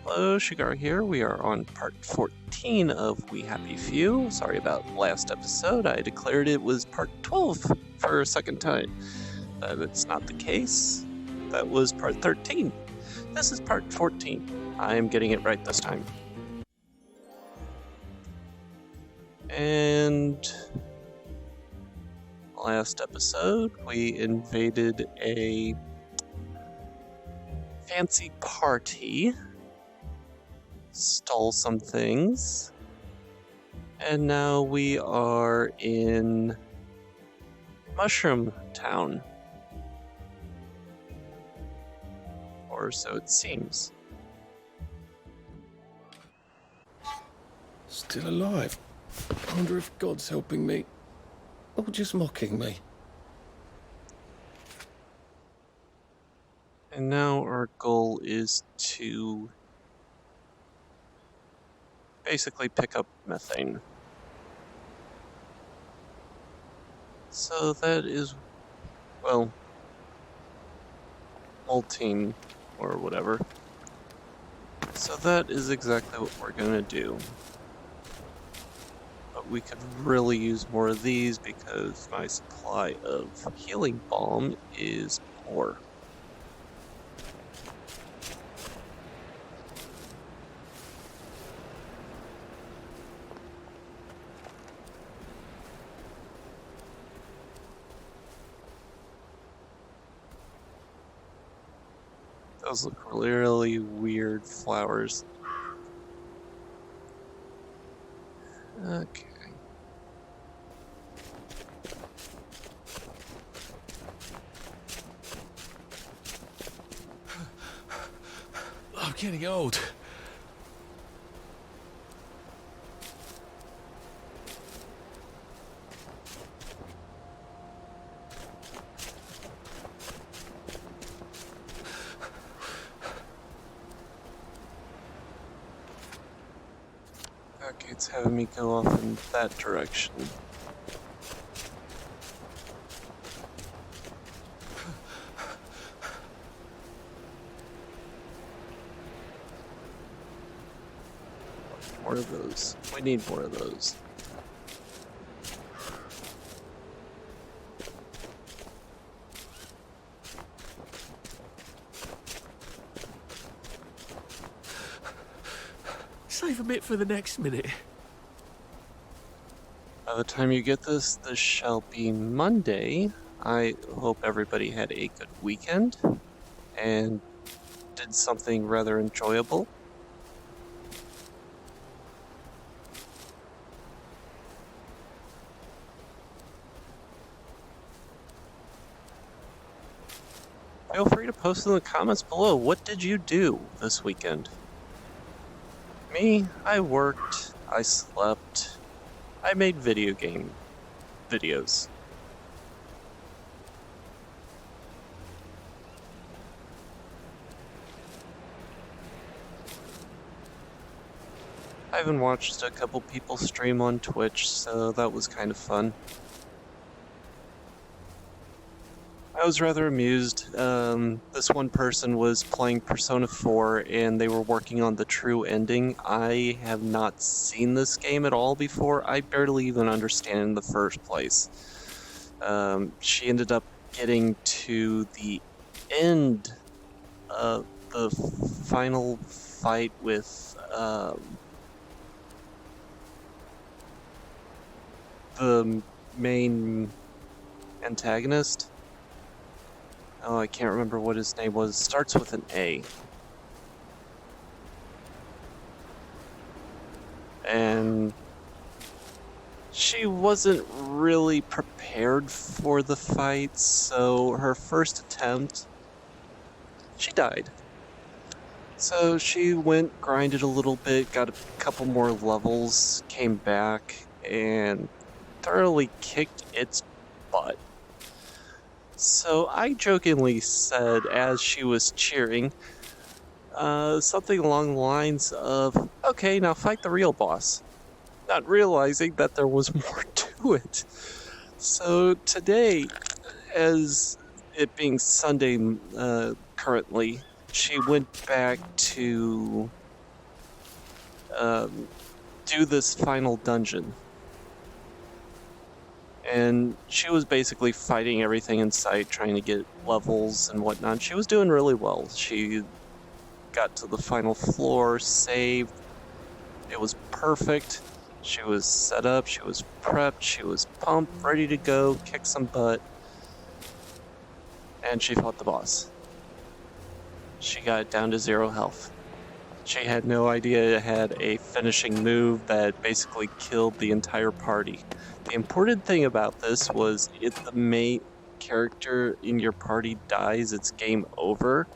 Hello, Shigar here. We are on part 14 of We Happy Few. Sorry about last episode. I declared it was part 12 for a second time. But it's not the case. That was part 13. This is part 14. I am getting it right this time. And last episode, we invaded a fancy party, stole some things, and now we are in Mushroom Town. Or so it seems. Still alive. I wonder if God's helping me, or just mocking me. And now our goal is to basically pick up methane. So that is, well, molting or whatever. So that is exactly what we're gonna do. But we could really use more of these because my supply of healing balm is poor. Those look really weird flowers. Okay. I'm getting old. Okay, it's having me go off in that direction. More of those. We need more of those. Save a bit for the next minute. By the time you get this shall be Monday. I hope everybody had a good weekend and did something rather enjoyable. Feel free to post in the comments below, what did you do this weekend? Me, I worked, I slept, I made video game videos. I even watched a couple people stream on Twitch, so that was kind of fun. I was rather amused. This one person was playing Persona 4 and they were working on the true ending. I have not seen this game at all before. I barely even understand it in the first place. She ended up getting to the end of the final fight with the main antagonist. Oh, I can't remember what his name was. It starts with an A. And she wasn't really prepared for the fight, so her first attempt, she died. So she went, grinded a little bit, got a couple more levels, came back, and thoroughly kicked its butt. So I jokingly said, as she was cheering, something along the lines of, okay, now fight the real boss. Not realizing that there was more to it. So today, as it being Sunday currently, she went back to do this final dungeon. And she was basically fighting everything in sight, trying to get levels and whatnot. She was doing really well. She got to the final floor, saved. It was perfect. She was set up, she was prepped, she was pumped, ready to go, kick some butt. And she fought the boss. She got it down to 0 health. She had no idea it had a finishing move that basically killed the entire party. The important thing about this was if the main character in your party dies, it's game over.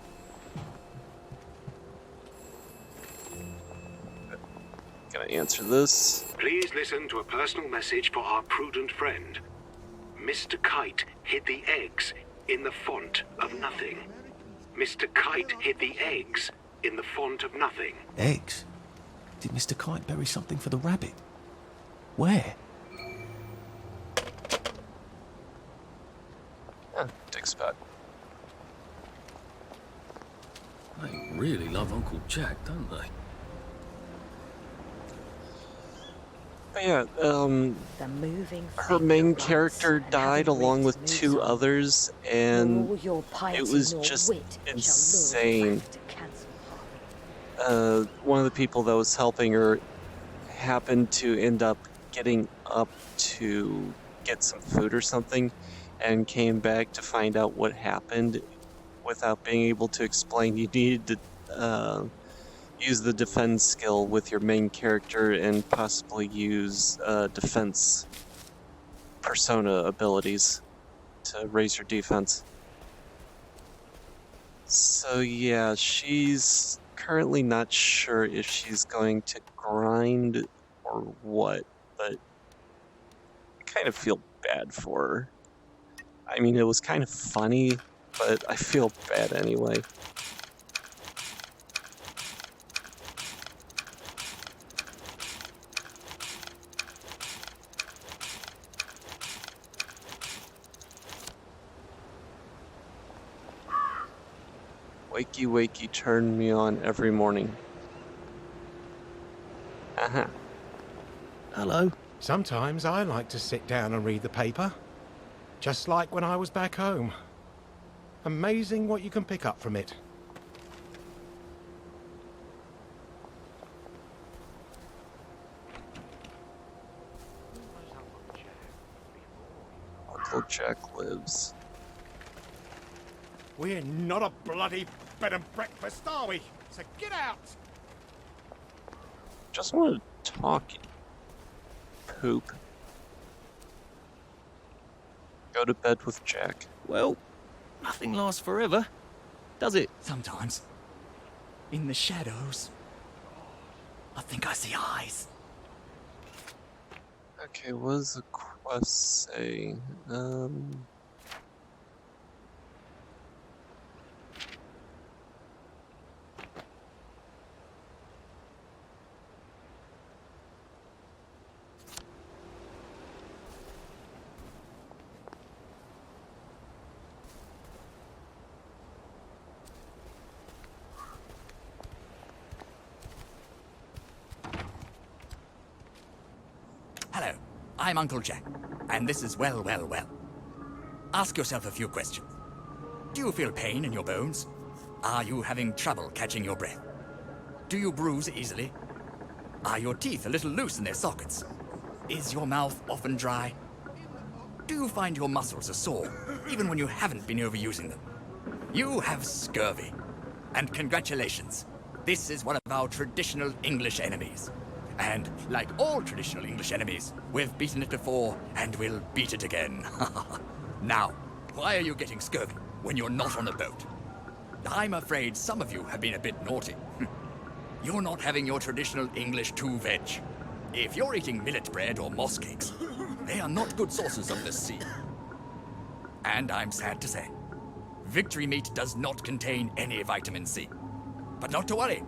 Gonna answer this. Please listen to a personal message for our prudent friend. Mr. Kite hid the eggs in the font of nothing. Mr. Kite hid the eggs in the font of nothing. Eggs? Did Mr. Kite bury something for the rabbit? Where? Dig spot. They really love Uncle Jack, don't they? But yeah, The moving her main figure character runs, and died having along with writ 2 moves on. others, Nor and all your piety it was nor just wit shall lure insane. back to cancel. One of the people that was helping her happened to end up getting up to get some food or something, and came back to find out what happened without being able to explain. You needed to use the defense skill with your main character and possibly use defense persona abilities to raise your defense. So yeah, she's currently not sure if she's going to grind or what, but I kind of feel bad for her. I mean, it was kind of funny, but I feel bad anyway. Wakey wakey turned me on every morning. Uh-huh. Hello. Sometimes I like to sit down and read the paper. Just like when I was back home. Amazing what you can pick up from it. Uncle Jack lives. We're not a bloody bed and breakfast, are we? So get out! Just want to talk. Poop. Go to bed with Jack. Well, nothing lasts forever, does it? Sometimes, in the shadows, I think I see eyes. Okay, what does the quest say? Hello, I'm Uncle Jack, and this is well. Ask yourself a few questions. Do you feel pain in your bones? Are you having trouble catching your breath? Do you bruise easily? Are your teeth a little loose in their sockets? Is your mouth often dry? Do you find your muscles are sore, even when you haven't been overusing them? You have scurvy. And congratulations, this is one of our traditional English enemies. And like all traditional English enemies, we've beaten it before, and we'll beat it again. Now, why are you getting scurvy when you're not on a boat? I'm afraid some of you have been a bit naughty. You're not having your traditional English 2-veg. If you're eating millet bread or moss cakes, they are not good sources of the sea. And I'm sad to say, victory meat does not contain any vitamin C. But not to worry,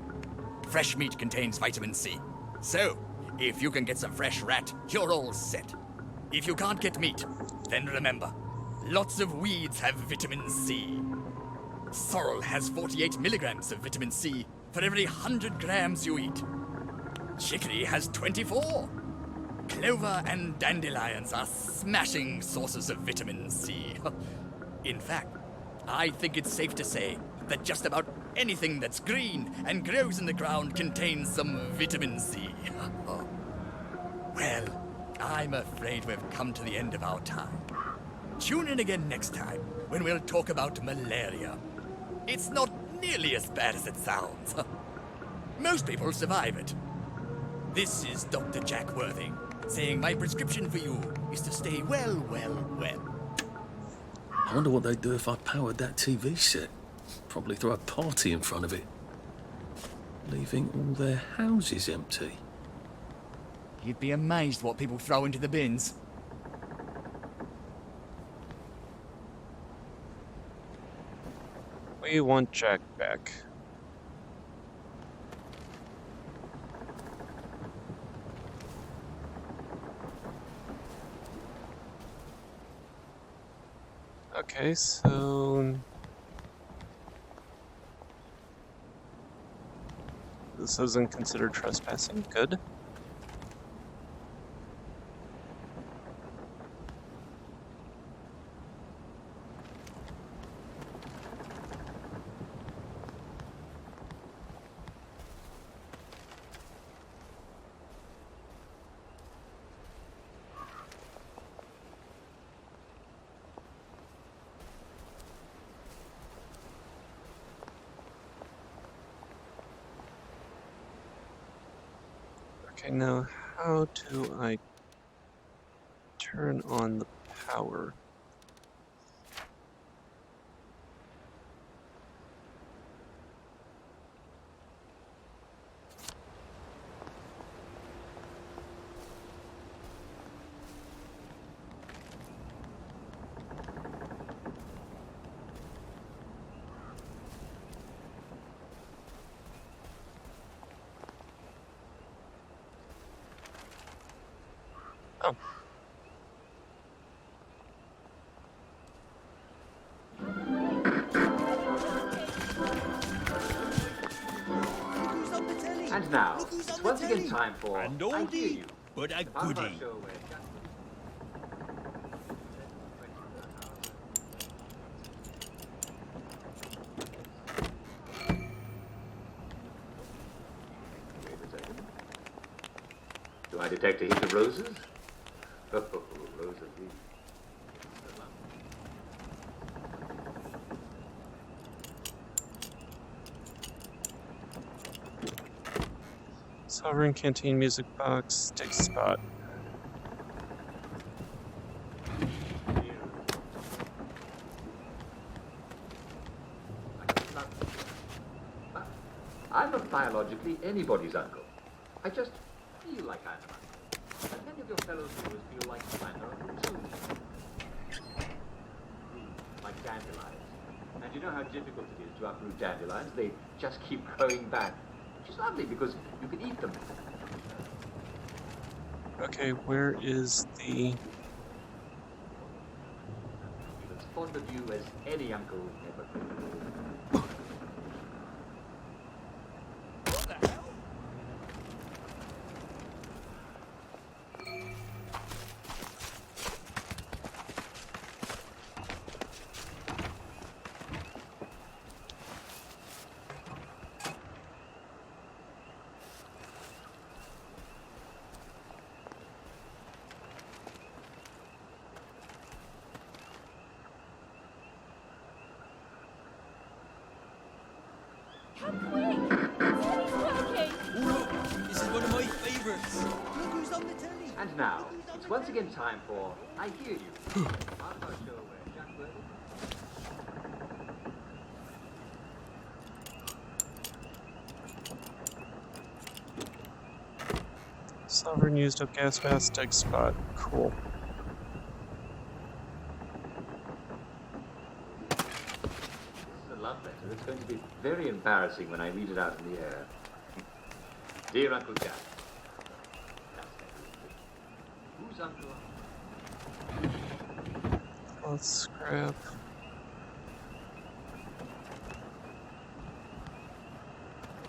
fresh meat contains vitamin C. So, if you can get some fresh rat, you're all set. If you can't get meat, then remember, lots of weeds have vitamin C. Sorrel has 48 milligrams of vitamin C for every 100 grams you eat. chicory has 24. Clover and dandelions are smashing sources of vitamin C. In fact, I think it's safe to say that just about anything that's green and grows in the ground contains some vitamin C. Well, I'm afraid we've come to the end of our time. Tune in again next time when we'll talk about malaria. It's not nearly as bad as it sounds. Most people survive it. This is Dr. Jack Worthing, saying my prescription for you is to stay well. I wonder what they'd do if I powered that TV set. Probably throw a party in front of it. Leaving all their houses empty. You'd be amazed what people throw into the bins. We want Jack back. Okay, so this isn't considered trespassing. Good. Okay, now how do I turn on the power? Oh. And now, it's once again time for An I Hear You. oldie, but a The part of our goodie. show where Jack- Wait a second. Do I detect a hint of roses? Oh, roses. Sovereign Canteen Music Box takes a spot. I'm not biologically anybody's uncle. I just feel like I'm an uncle. And many of your fellow viewers feel like I'm their uncle too. Like dandelions. And you know how difficult it is to uproot dandelions? They just keep growing back. Which is lovely because you can eat them. Okay, where is the... As fond of you as any uncle ever could. What the hell? Come quick! Telly's working! Oh look, this is one of my favourites. Look who's on the telly. And now, it's once again time for I Hear You. Part of our show where Jack Worthing... Sovereign used up gas mask, takes spot. Cool. This is a love letter. It's going to be very embarrassing when I read it out in the air. Dear Uncle Jack. Who's Uncle? Let's scrap.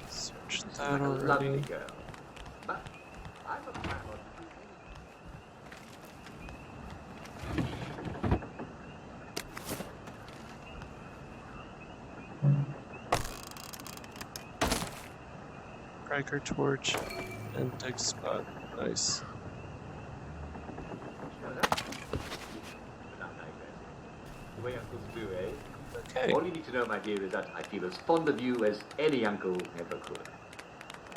Search that Like a lovely already. girl. But I'm a fan of Cracker torch and dig spot. Nice. you know that? But not digressing. The way uncles do, eh? Okay. All you need to know, my dear, is that I feel as fond of you as any uncle ever could.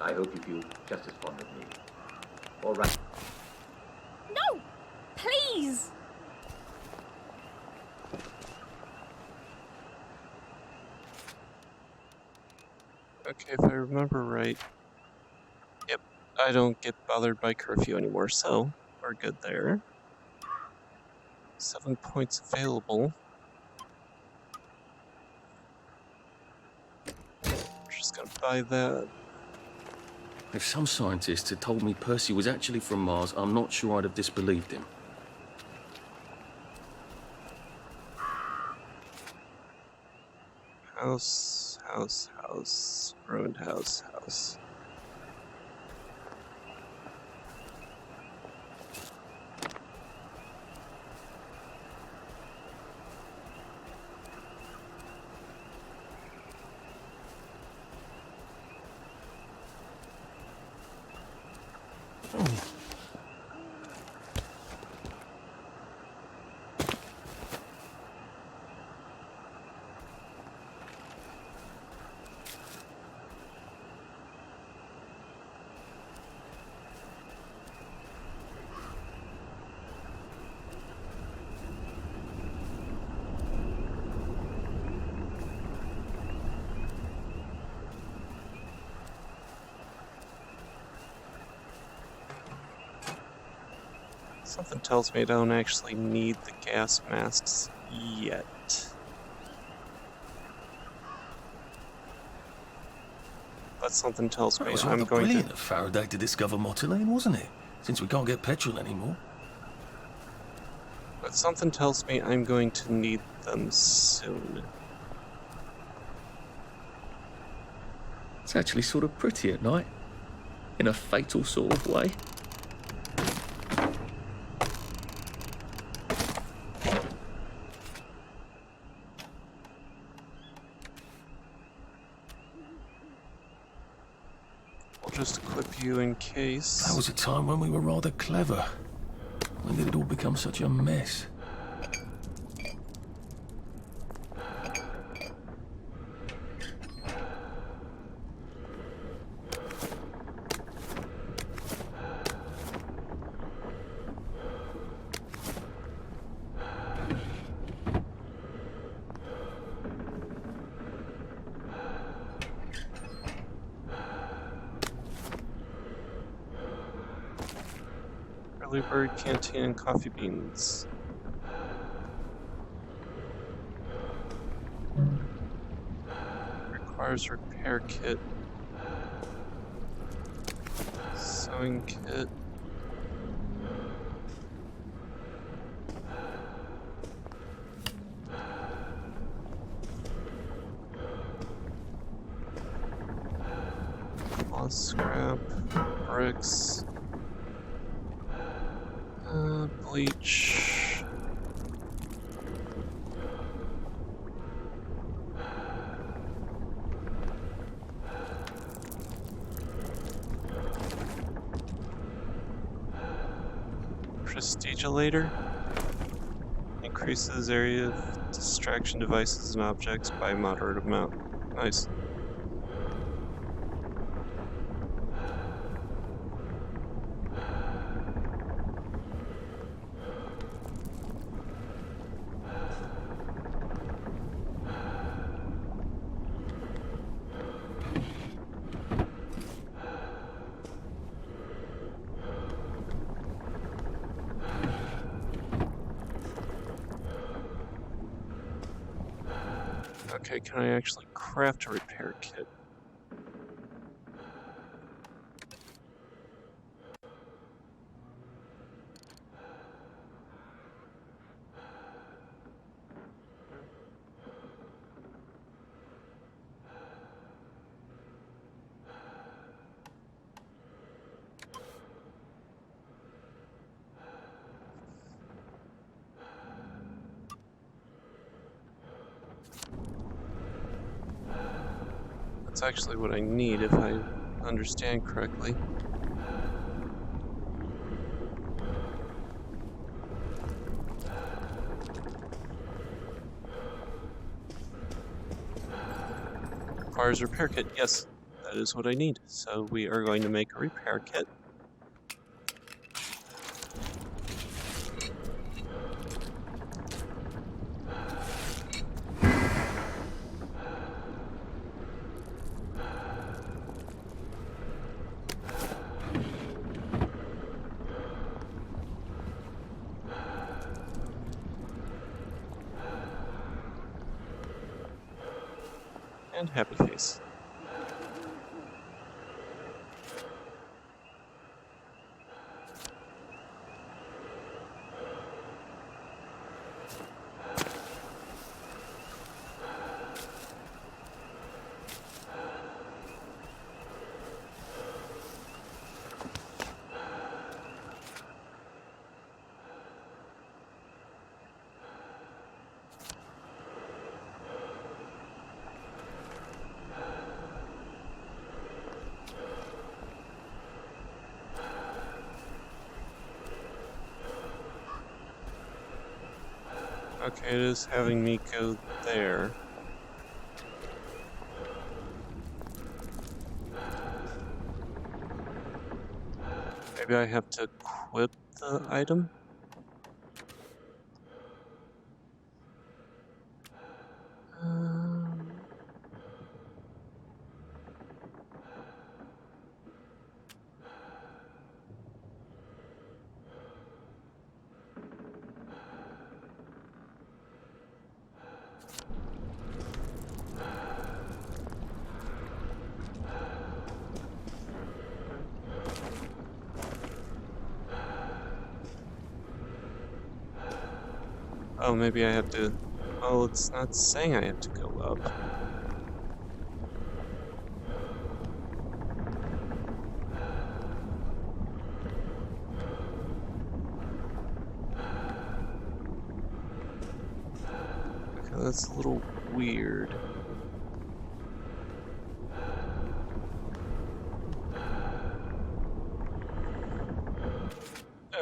I hope you feel just as fond of me. All right. No! Please! Okay, if I remember right. Yep, I don't get bothered by curfew anymore, so we're good there. 7 points available. We're just gonna buy that. If some scientist had told me Percy was actually from Mars, I'm not sure I'd have disbelieved him. House, house, house. Ruined house, house. Something tells me I don't actually need the gas masks yet. But something tells me It was I'm rather going brilliant to. of Faraday to discover Mottolane, wasn't it? Since we can't get petrol anymore. But something tells me I'm going to need them soon. It's actually sort of pretty at night. In a fatal sort of way. We'll just equip you in case. That was a time when we were rather clever. When did it all become such a mess? Early bird canteen and coffee beans. Requires repair kit. Sewing kit. Lost scrap. Bricks. Bleach. Prestigulator. Increases area of distraction devices and objects by a moderate amount. Nice. Okay, can I actually craft a repair kit? That's actually what I need if I understand correctly. Requires repair kit. Yes, that is what I need. So we are going to make a repair kit. And happy face. Okay, it is having me go there. Maybe I have to equip the item? Um, Oh, maybe I have to... Oh, it's not saying I have to go up. Okay, that's a little weird.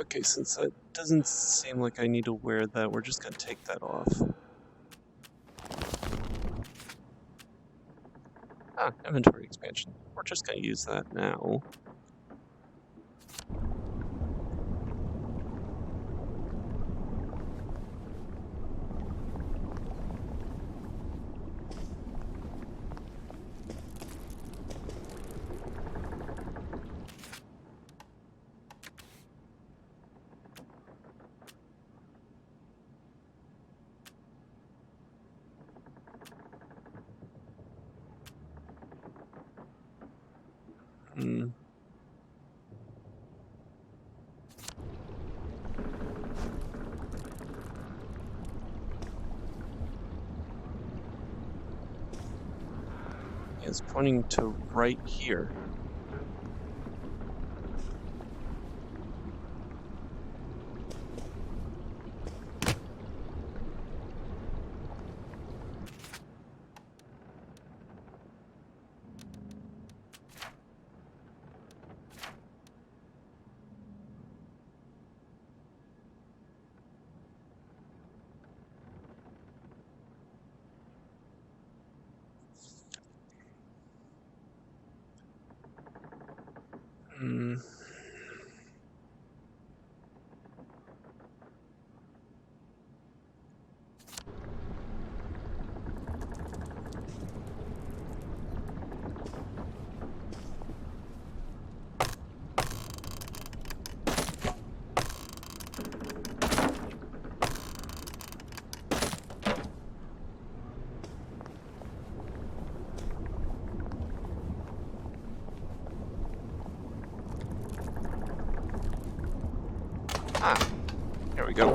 Okay, since it doesn't seem like I need to wear that, we're just gonna take that off. Ah, inventory expansion. We're just gonna use that now. Hmm. It's pointing to right here. Hmm. Ah, there we go.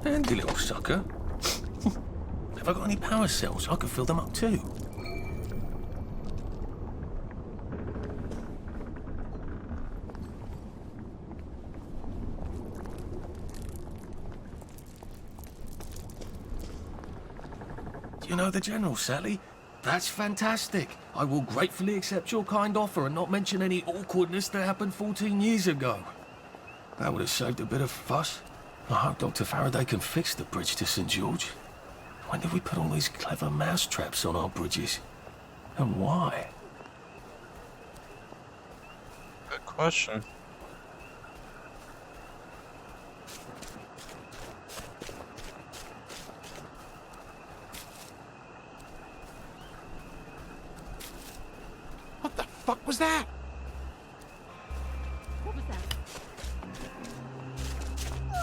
Handy little sucker. Have I got any power cells? I could fill them up too. You know the General, Sally? That's fantastic. I will gratefully accept your kind offer and not mention any awkwardness that happened 14 years ago. That would have saved a bit of fuss. I hope Dr. Faraday can fix the bridge to St. George. When did we put all these clever mousetraps on our bridges? And why? Good question. What the fuck was that? What was that?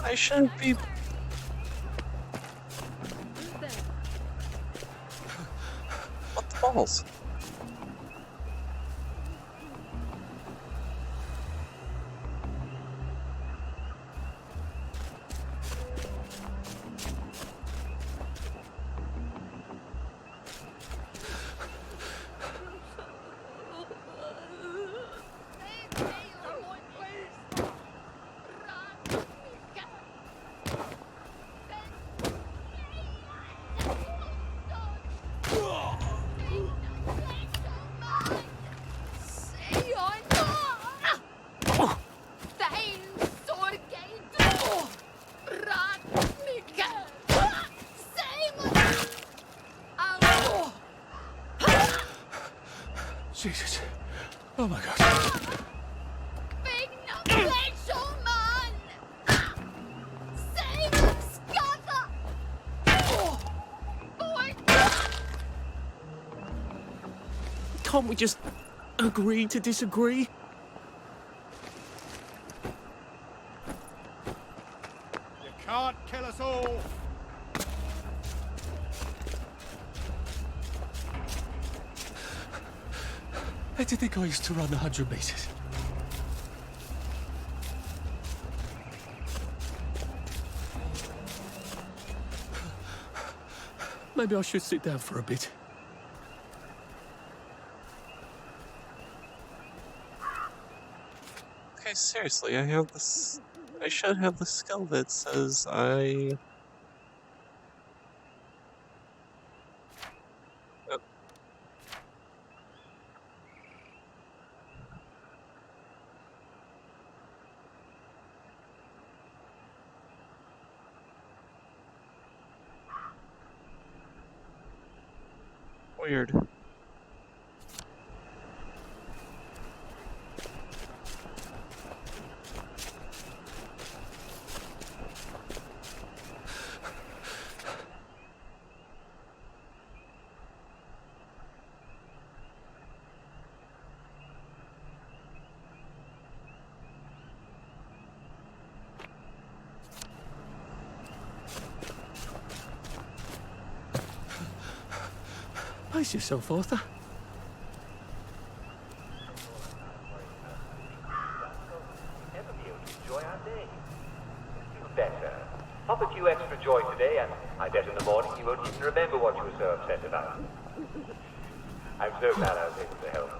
I shouldn't be. Who's there? What the balls? Jesus. Oh my God. Can't we just agree to disagree? You can't kill us all. I did think I used to run 100 meters. Maybe I should sit down for a bit. Okay, seriously, I have this. I should have the skill that says I. Oh. Weird. Pace yourself, Arthur. Ever be able to enjoy our day? Feel better. Not that you extra joy today, and I bet in the morning you won't even remember what you were so upset about. I'm so glad I was able to help.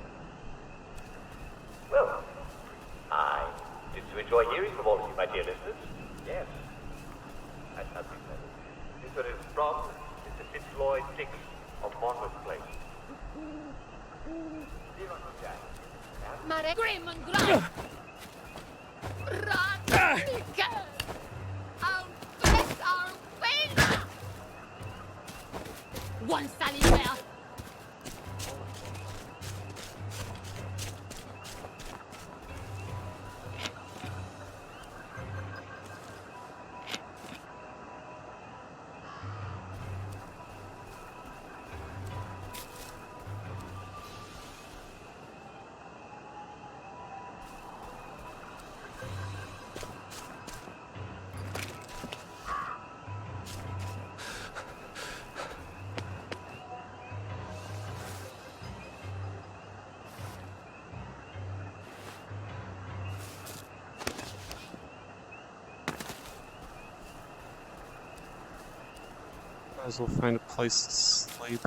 Well, I did you enjoy hearing from all of you, my dear listeners? Yes. That's how we said it. This one is from Mr. Fitzroy Dix of Monmouth Place. Dear Uncle Jack, Mare Grim and Grant! Radnica! Our best, our winner! One Sally Ware! Might as well find a place to sleep.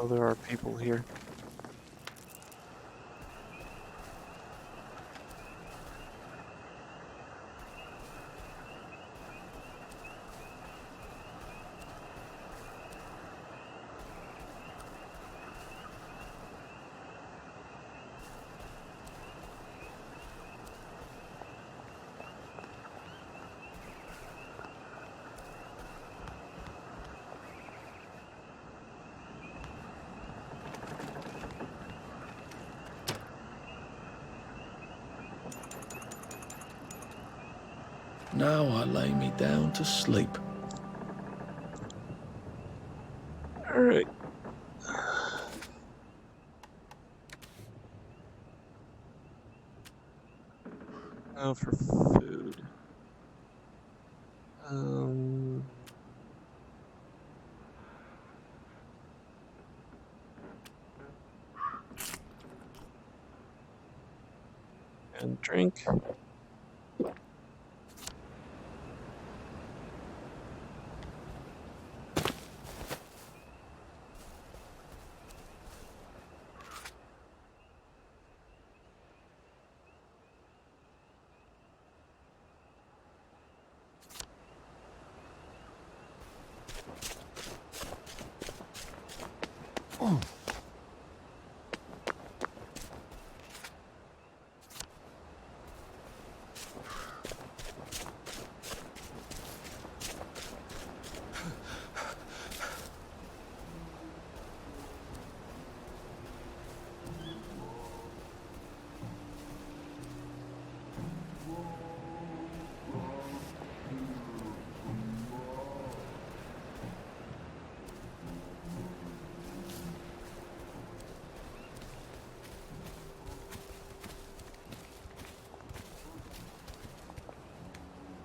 Oh, there are people here. Now I lay me down to sleep. Alright. Now for food. And drink.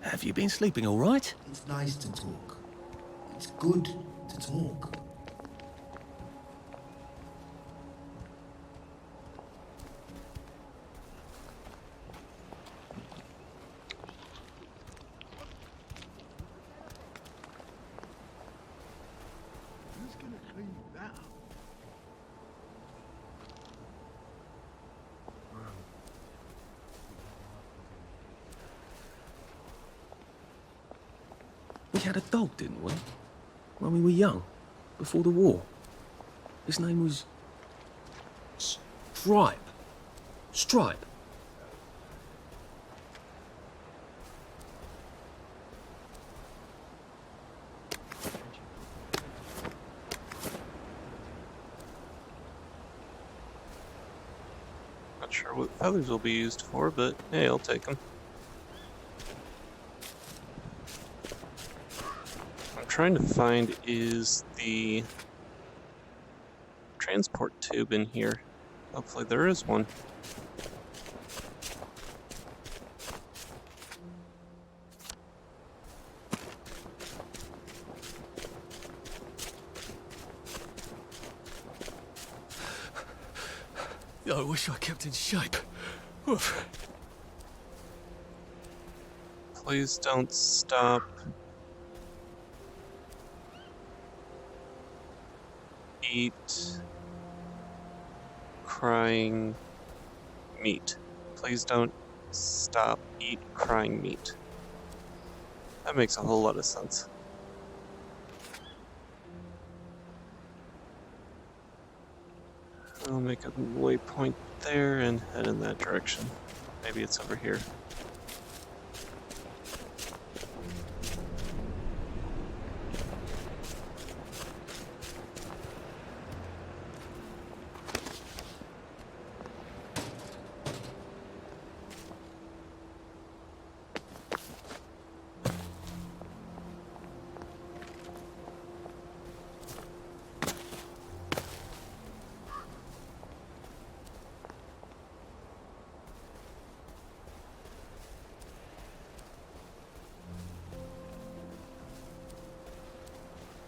Have you been sleeping all right? It's nice to talk. It's good to talk. Who's gonna clean that up? We had a dog, didn't we? When we were young, before the war. His name was... Stripe. Stripe. Not sure what feathers will be used for, but hey, I'll take them. I'm trying to find is the transport tube in here. Hopefully there is one. I wish I kept in shape. Oof. Please don't stop. Eat crying meat. Please don't stop. Eat crying meat. That makes a whole lot of sense. I'll make a waypoint there and head in that direction. Maybe it's over here.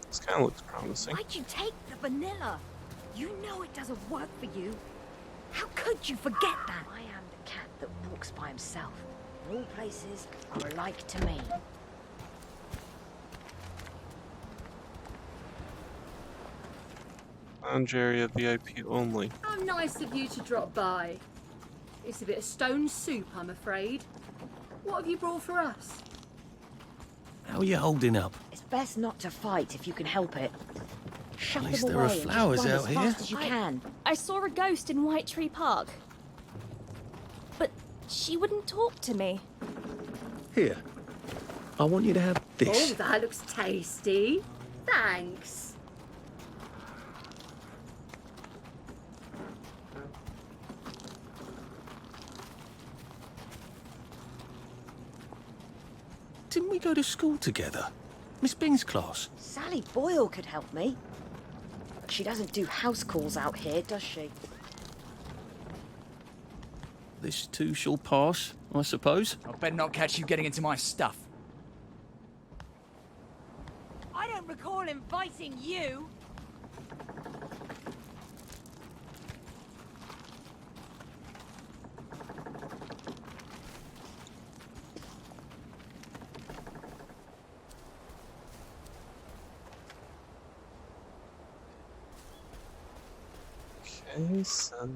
This kind of looks promising. Why'd you take the vanilla? You know it doesn't work for you. How could you forget that? I am the cat that walks by himself. All places are alike to me. Lounge area VIP only. How nice of you to drop by. It's a bit of stone soup, I'm afraid. What have you brought for us? How are you holding up? It's best not to fight if you can help it. Shut At least them there are away and just flowers run out as here. fast as you can. I saw a ghost in White Tree Park. But she wouldn't talk to me. Here. I want you to have Oh, this. that looks tasty. Thanks. Didn't we go to school together? Miss Bing's class. Sally Boyle could help me. She doesn't do house calls out here, does she? This too shall pass, I suppose. I better not catch you getting into my stuff. I don't recall inviting you. Okay, so...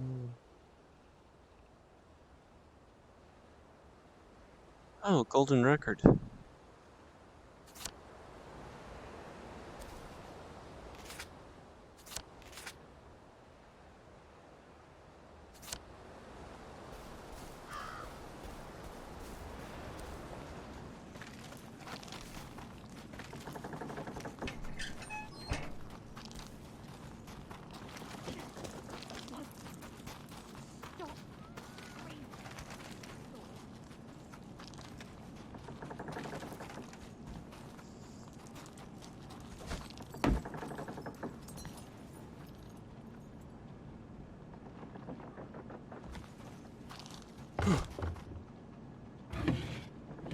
Oh, golden record.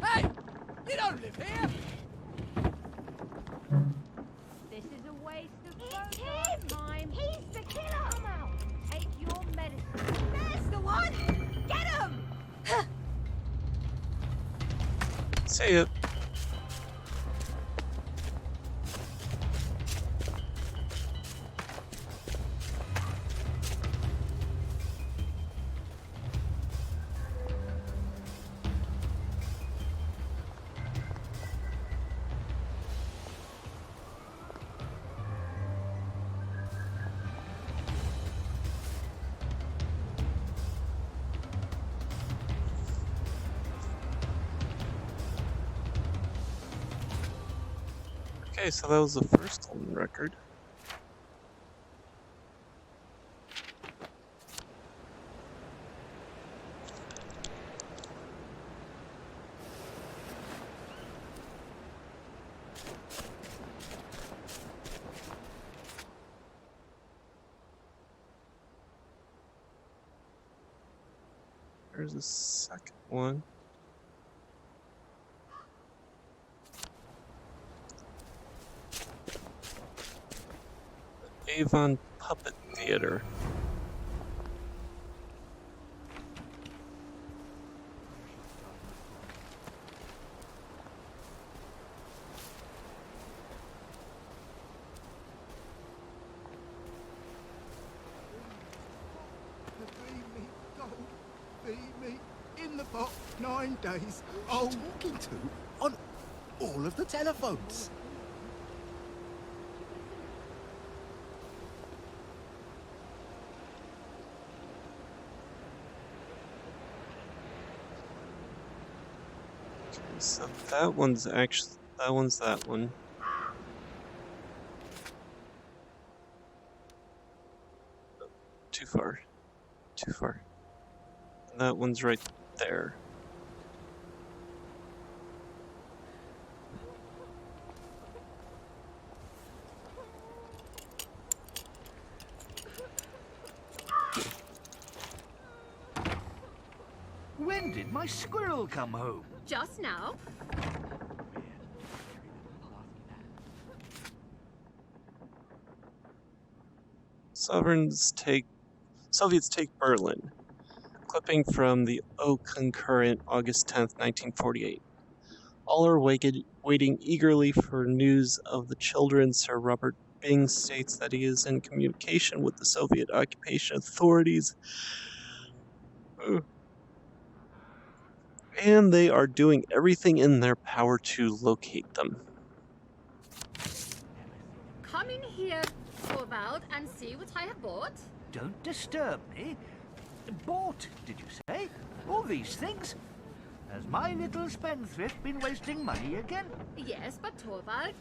Hey! You don't live here! This is a waste of time. He's the killer. Come out. Take your medicine. There's the one! Get him! See ya. Okay, so that was the first golden record. There's a second one. Avon Puppet Theater. Feed me in the pot 9 days. Oh, talking to on all of the telephones. So that one's actually that one's that one. Too far. Too far. And that one's right there. When did my squirrel come home? Just now. Soviets take Berlin. Clipping from the O Concurrent, August 10th, 1948. All are waiting eagerly for news of the children Sir Robert Bing states that he is in communication with the Soviet occupation authorities. And they are doing everything in their power to locate them. Come in here, Torvald, and see what I have bought. Don't disturb me. Bought, did you say? All these things? Has my little spendthrift been wasting money again? Yes, but Torvald,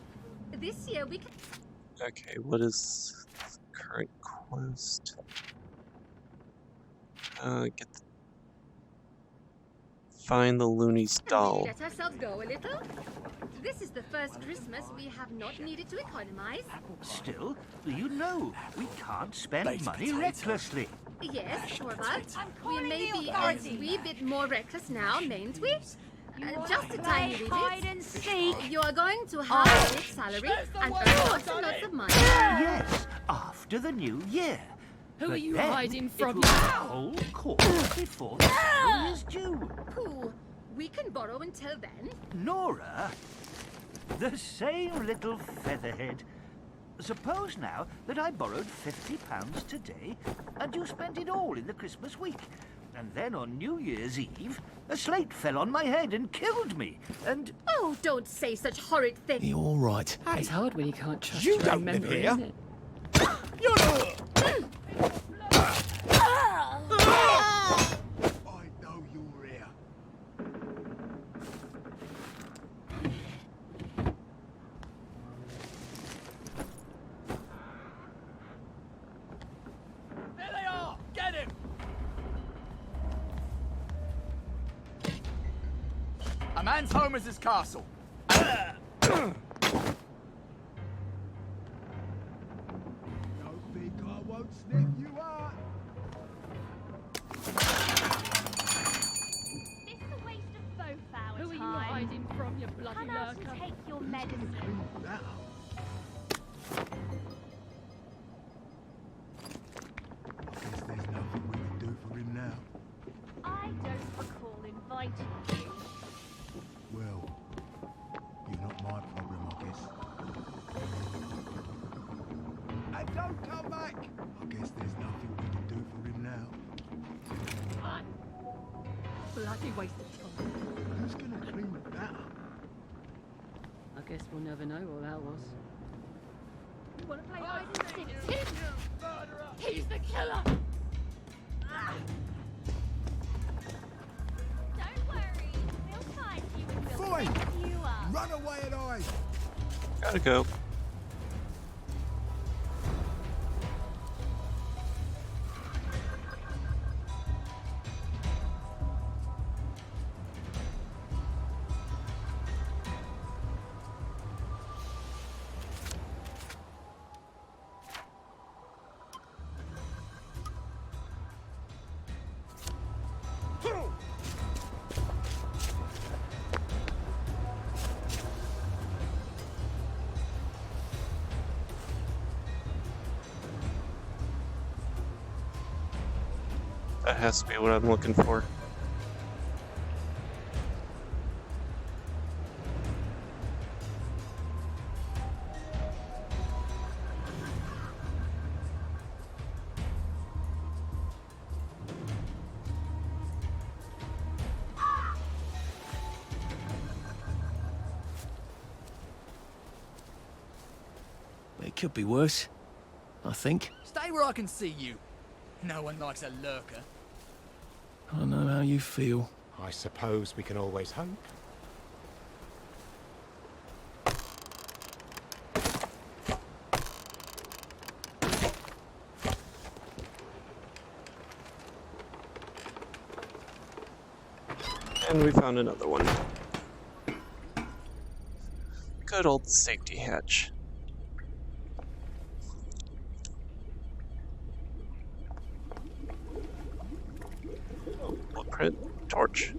this year we can... Okay, what is the current quest? Find the Looney's doll. Let ourselves go a little. This is the first Christmas we have not needed to economize. Still, you know, we can't spend money recklessly. Yes, Torvald, we may be a wee bit more reckless now, mayn't we? Just a tiny bit. Hide and seek. You are going to have a big salary and lots and lots of money. Yes, after the new year. Who But are you then hiding it from will be now? a whole quarter before the salary is due. Pooh, we can borrow until then. Nora, the same little featherhead. Suppose now that I borrowed £50 today, and you spent it all in the Christmas week. And then on New Year's Eve, a slate fell on my head and killed me, and... Oh, don't say such horrid things. You're all right. It's hard when you can't trust You your don't own live memory, here. isn't it? I know you're here. There they are! Get him! A man's home is his castle. Don't think I won't sniff you out. This is a waste of both our Who are you time. hiding from, you bloody Come out and lurker? take your medicine. That up. I guess there's nothing we can do for him now. I don't recall inviting you. Well, you're not my problem, I guess. And don't come back! I guess there's nothing we can do for him now. Bloody waste of time. Who's gonna clean that up? I guess we'll never know what that was. You want to play hide and seek? He's the killer! Don't worry, we'll find you and we'll Boy! fix you up. Run away and hide! Gotta go. That has to be what I'm looking for. It could be worse, I think. Stay where I can see you. No one likes a lurker. I know how you feel. I suppose we can always hope. And we found another one. Good old safety hatch. Oh, blueprint, torch.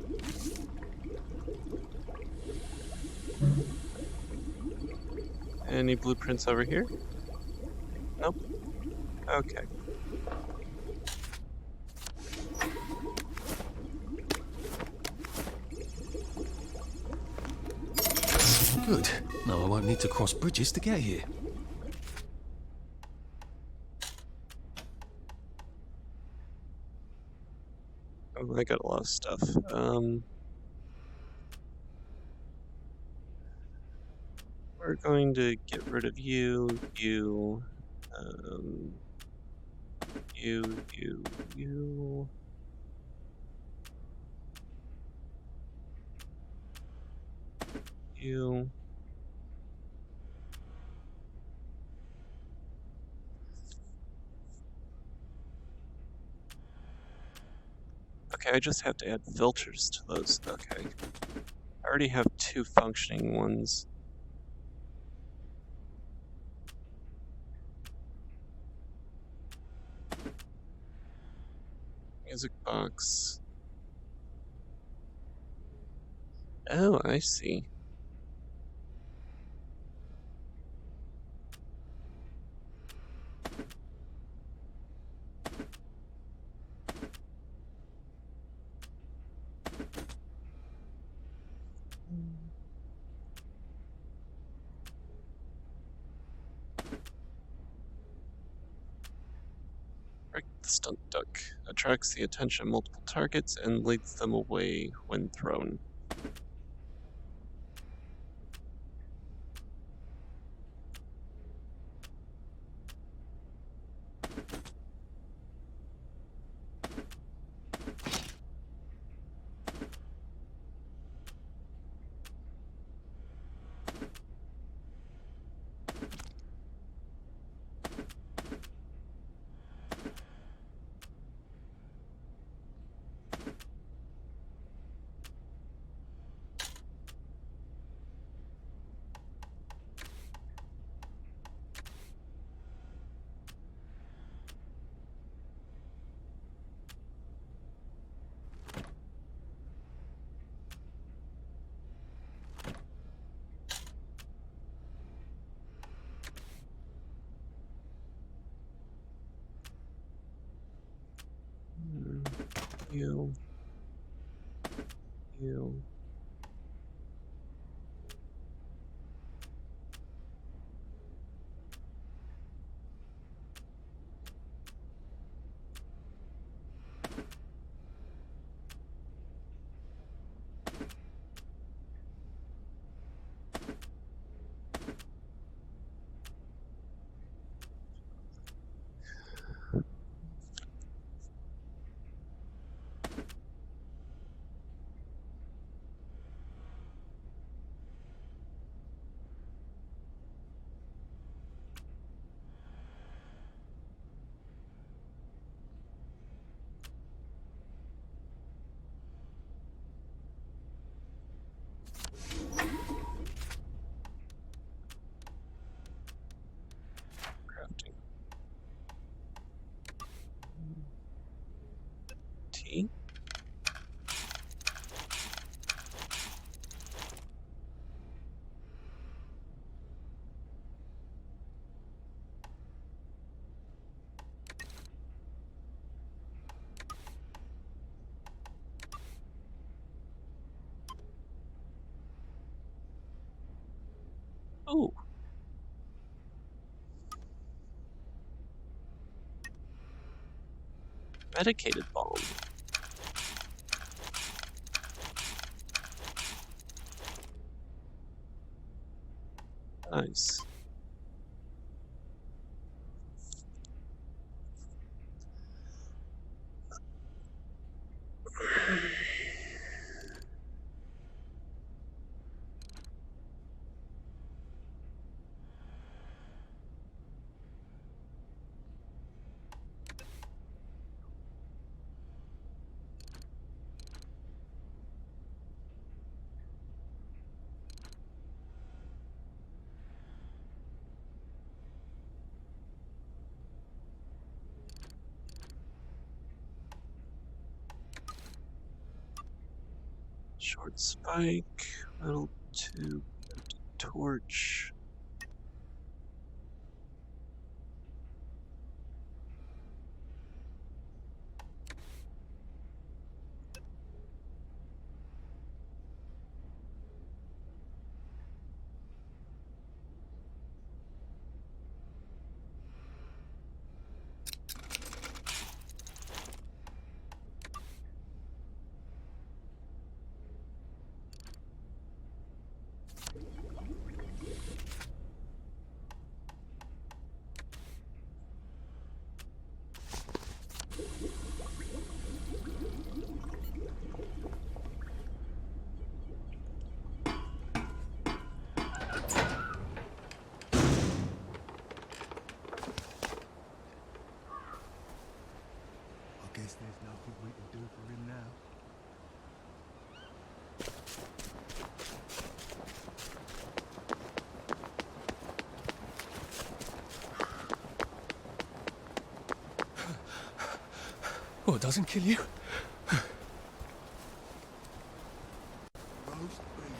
Any blueprints over here? Nope. Okay. Good. No, I won't need to cross bridges to get here. Oh, I got a lot of stuff. We're going to get rid of you, um, you, you. You. Okay, I just have to add filters to those. Okay. I already have 2 functioning ones. Music box. Oh, I see. Break the stunt duck. Attracts the attention of multiple targets and leads them away when thrown. You. You. Crafting. T. Oh. Medicated bomb. Nice. Short spike, metal tube, empty torch. Oh, it doesn't kill you? Roast beef.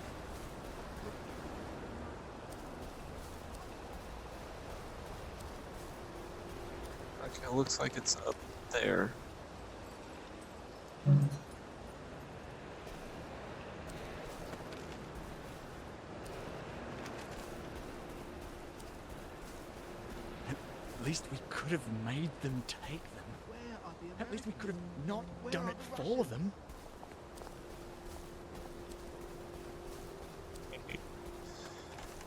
Okay, looks like it's up there. At least we could have made them take them. Where are the At least we could have Americans? not Where done are it the for them.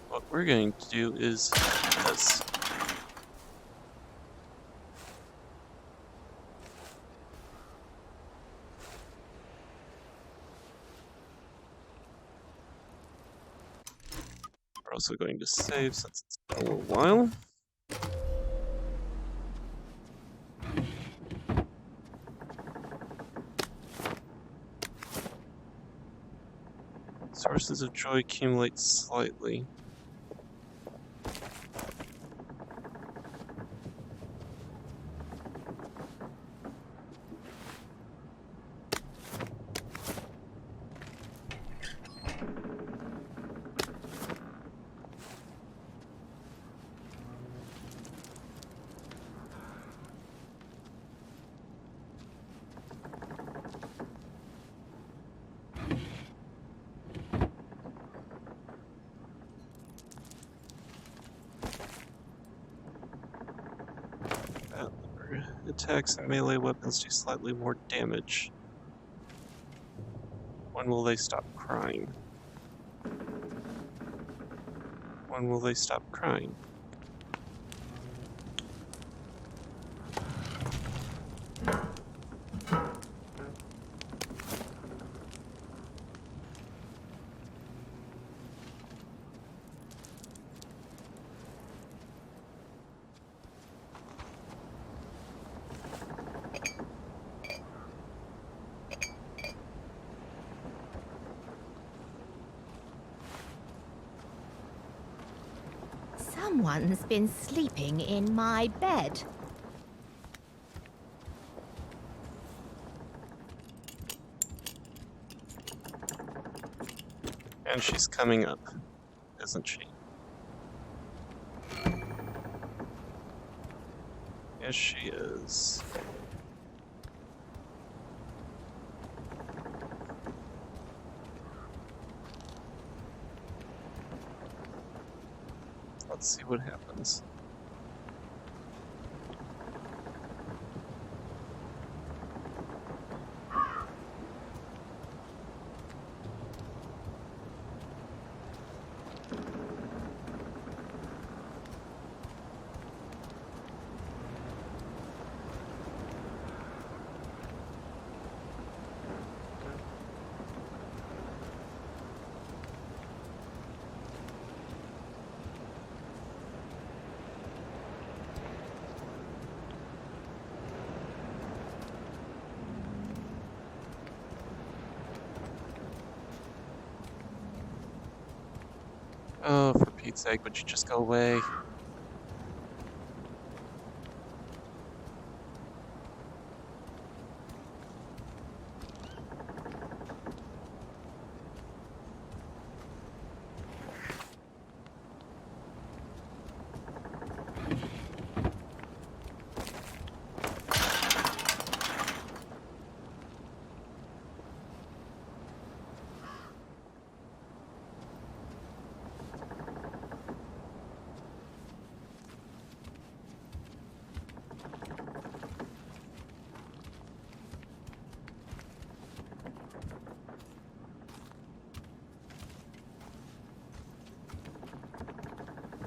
What we're going to do is this. We're also going to save since it's been a little while. Sources of joy accumulate slightly. Attacks and melee weapons do slightly more damage. When will they stop crying? When will they stop crying? Someone's been sleeping in my bed. And she's coming up, isn't she? Yes, she is. Let's see what happens. Oh, for Pete's sake, would you just go away?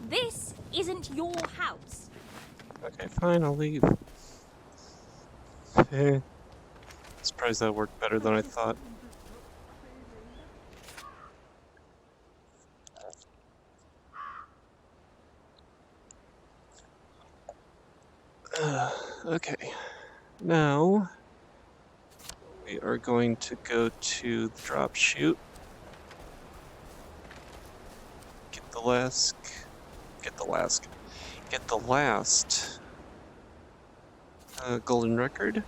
This isn't your house. Okay, fine, I'll leave. Eh. Surprised that worked better than I thought. Okay, now we are going to go to the drop chute. Get the last golden record.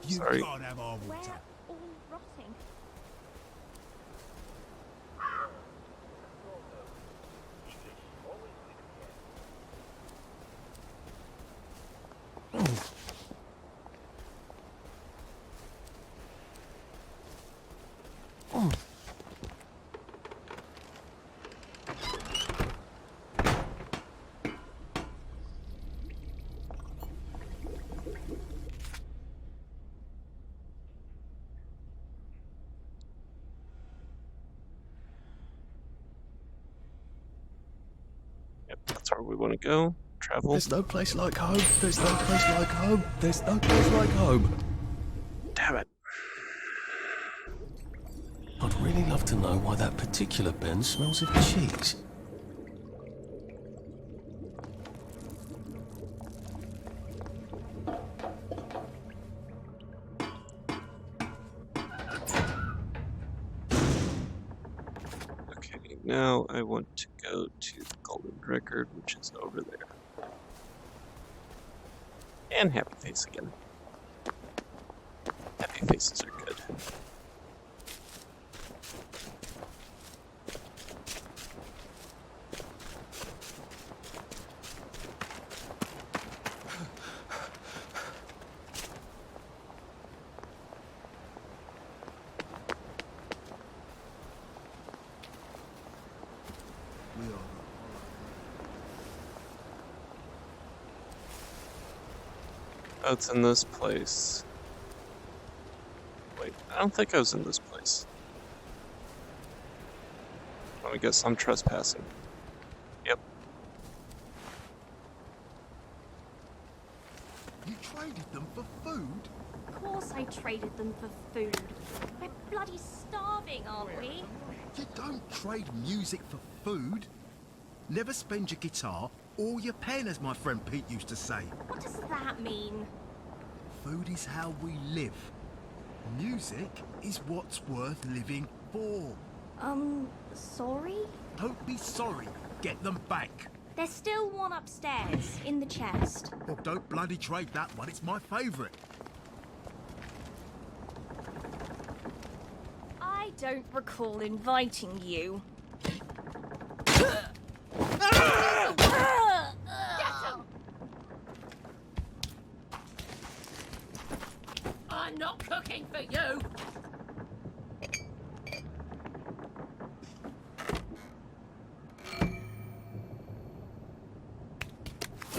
You Sorry. can't have our We're water. all rotting. Yep, that's where we want to go. Travel. There's no place like home. There's no place like home. There's no place like home. Damn it. I'd really love to know why that particular bin smells of cheese. Okay, now I want to go to the Golden Record, which is over there. And Happy Face again. Happy Faces are good. Oh, it's in this place. Wait, I don't think I was in this place. Let me guess, I'm trespassing. Yep. You traded them for food? Of course I traded them for food. We're bloody starving, aren't we? You don't trade music for food. Never spend your guitar or your pen, as my friend Pete used to say. What does that mean? Food is how we live. Music is what's worth living for. Sorry? Don't be sorry. Get them back. There's still one upstairs, in the chest. Well, don't bloody trade that one. It's my favourite. I don't recall inviting you. I'm not cooking for you!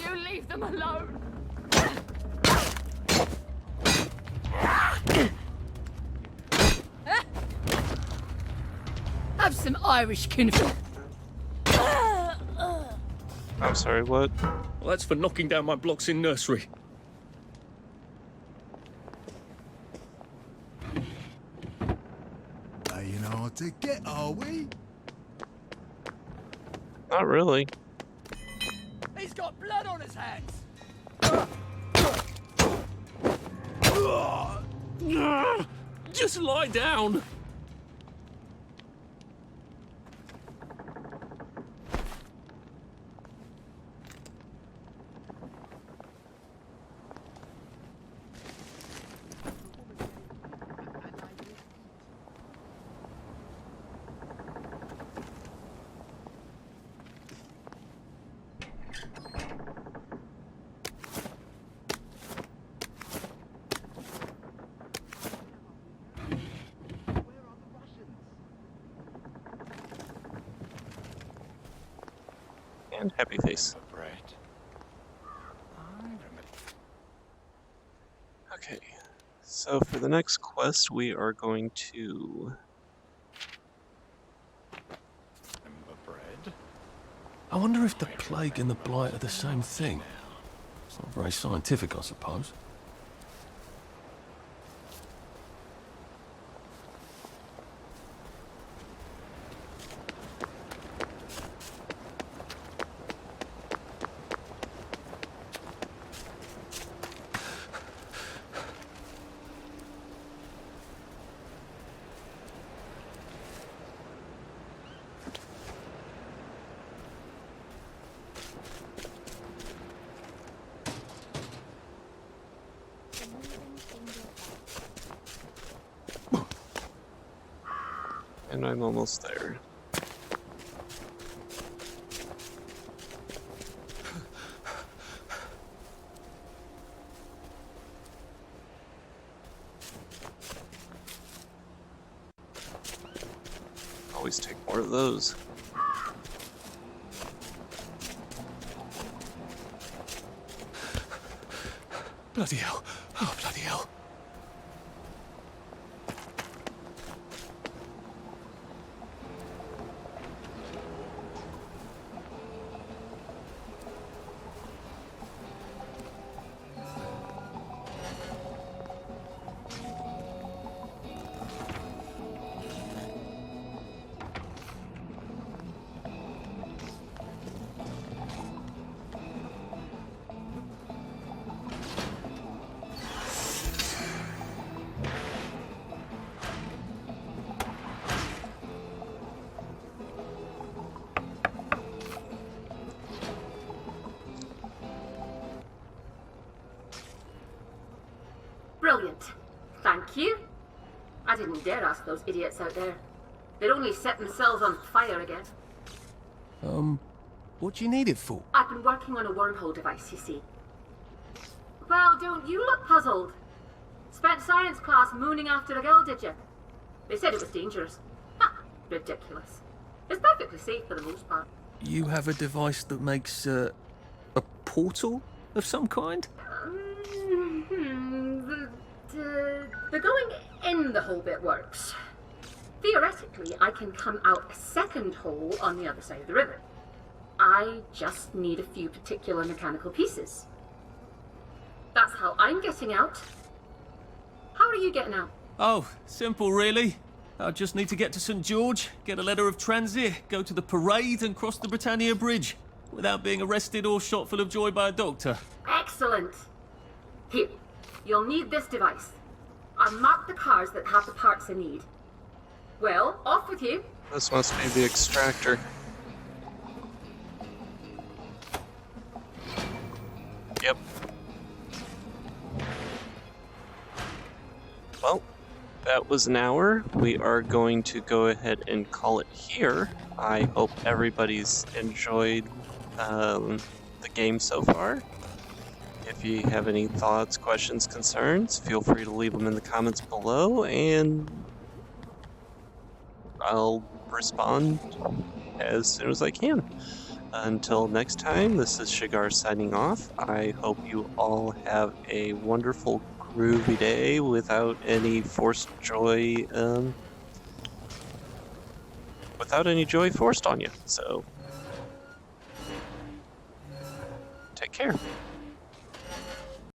You leave them alone! Have some Irish kinful. I'm sorry, what? Well, that's for knocking down my blocks in nursery. Ain't hard to get, are we? Not really. He's got blood on his hands! Just lie down. And Happy Face. Okay, so for the next quest, we are going to... I wonder if the plague and the blight are the same thing. It's not very scientific, I suppose. And I'm almost there. Always take more of those. Bloody hell. Oh, bloody hell. Brilliant. Thank you. I didn't dare ask those idiots out there. They'd only set themselves on fire again. What do you need it for? I've been working on a wormhole device, you see. Well, don't you look puzzled? Spent science class mooning after a girl, did you? They said it was dangerous. Ha! Ridiculous. It's perfectly safe for the most part. You have a device that makes, a portal of some kind? The going in the hole bit works. Theoretically, I can come out a second hole on the other side of the river. I just need a few particular mechanical pieces. That's how I'm getting out. How are you getting out? Oh, simple really. I just need to get to St. George, get a letter of transit, go to the parade and cross the Britannia Bridge without being arrested or shot full of joy by a doctor. Excellent. Here, you'll need this device. I've marked the cars that have the parts I need. Well, off with you. This must be the extractor. Yep. Well, that was an hour. We are going to go ahead and call it here. I hope everybody's enjoyed the game so far. If you have any thoughts, questions, concerns, feel free to leave them in the comments below, and I'll respond as soon as I can. Until next time, this is Shigar signing off. I hope you all have a wonderful, groovy day without any forced joy, without any joy forced on you. So, take care.